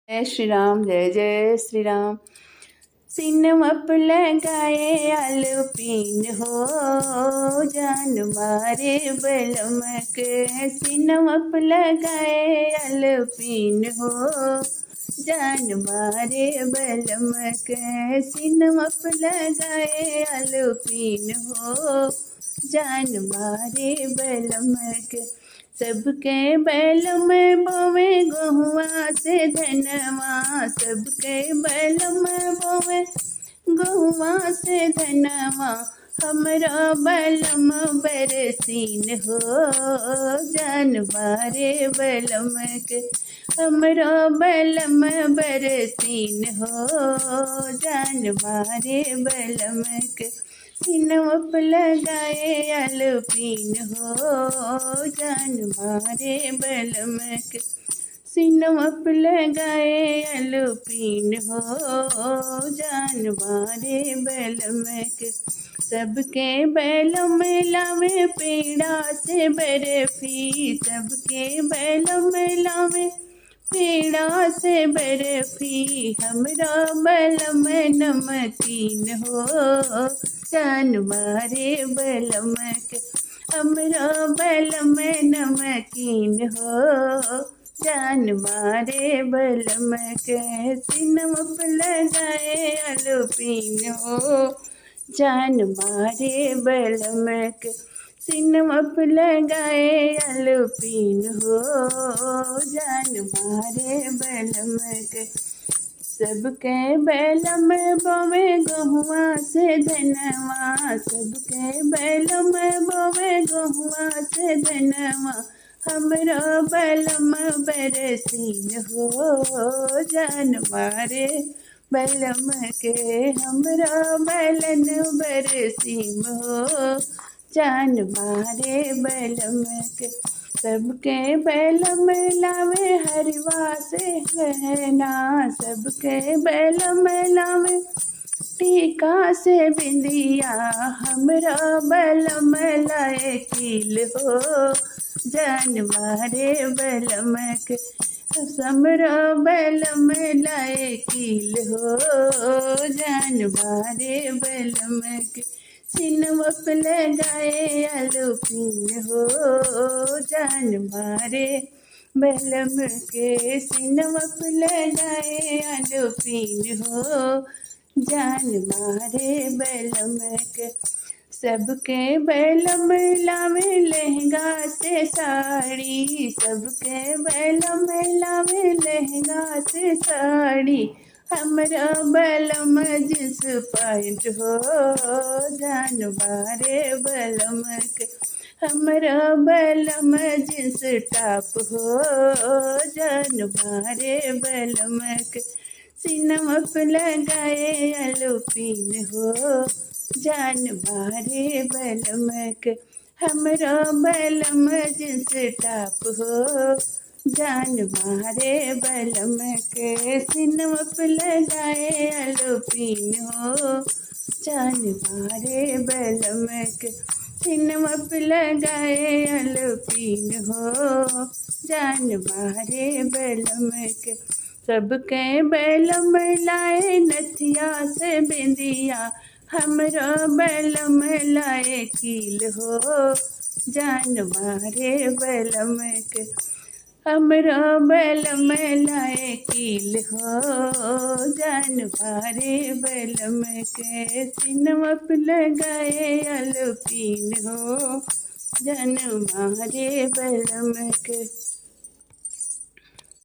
जय श्री राम, जय जय श्री राम। सिनमप लगाए आलपीन हो, जान मारे बलमक। सिनमप लगाए आलपीन हो, जान मारे बलमक। सिनमप लगाए आलपीन हो, जान मारे बलमक। सबके बैल में बोवे गहुआ से धनवा, सबके बैल में बोवे गहुआ से धनवा। हमरा बलम बरसीन हो, जान मारे बलमक। हमरा बलम बरसीन हो, जान मारे बलमक। सिनमप लगाए आलपीन हो, जान मारे बलमक। सिनमप लगाए आलपीन हो, जान मारे बलमक। सबके बैल में लावे पेड़ा से बर्फी, सबके बैल में लावे पेड़ा से बर्फी। हमरा बलम नमकीन हो, जान मारे बलमक। हमरा बलम नमकीन हो, जान मारे बलमक। सिनमप लगाए आलपीन हो, जान मारे बलमक। सिनमप लगाए आलपीन हो, जान मारे बलमक। सबके बैल में बोवे गहुआ से धनवा, सबके बैल में बोवे गहुआ से धनवा। हमरा बलम बरसीन हो, जान मारे बलम के। हमरा बलन बरसीन हो, जान मारे बलम के। सबके बैल में लावे हरवा से गहना, सबके बैल में लावे टीका से बिंदिया। हमरा बल में लाए कील हो, जान मारे बलमक। हमरा बल में लाए कील हो, जान मारे बलमक। सिनमप लगाए आलपीन हो, जान मारे बलम के। सिनमप लगाए आलपीन हो, जान मारे बलम के। सबके बैल में लावे लहंगा से साड़ी, सबके बैल में लावे लहंगा से साड़ी। हमरा बलम जिस पैंट हो, जान मारे बलमक। हमरा बलम जिस टॉप हो, जान मारे बलमक। सिनमप लगाए आलपीन हो, जान मारे बलमक। हमरा बलम जिस टॉप हो, जान मारे बलमक। सिनमप लगाए आलपीन हो, जान मारे बलमक। सिनमप लगाए आलपीन हो, जान मारे बलमक। सबके बैल में लाए नथिया से बिंदिया, हमरा बलम लाए कील हो, जान मारे बलमक। हमरा बलम लाए कील हो, जान मारे बलमक। सिनमप लगाए आलपीन हो, जान मारे बलमक।